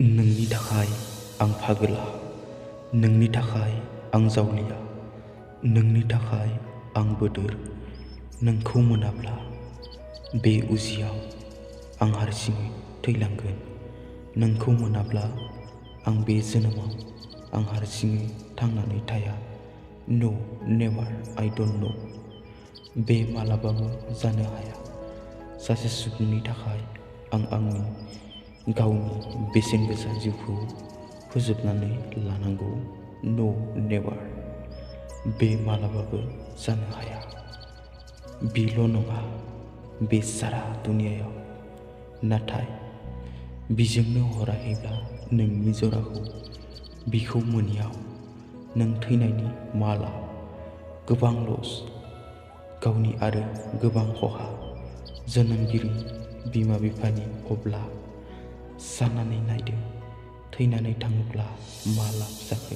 नोंनि थाखाय आं फागोला, नोंनि थाखाय आं जावलिया, नोंनि थाखाय आं बोदोर। नोंखौ मोनाब्ला बे उजियाव आं हारसिङै थैलांगोन। नोंखौ मोनाब्ला आं बे जोनोमाव आं हारसिङै थांनानै थाया। नो नेभार, आइ डन्ट नो। बे मालाबाबो जानो हाया। सासे सुबुंनि थाखाय आं आंनि गावनि बेसेनगोसा जिउखौ फोजोबनानै लानांगौ। नो नेभार। बे मालाबाबो जानो हाया। बेल' नङा, बे सारा दुनियायाव। नाथाय बिजोंनो हराखैब्ला नोंनि जराखौ बिखौ मोनियाव नों थैनायनि माला। गोबां लस, गावनि आरो गोबां खहा। जोनोमगिरि बिमा बिफानि अब्ला साननानै नायदो, थैनानै थाङोब्ला मा लाब जाखो।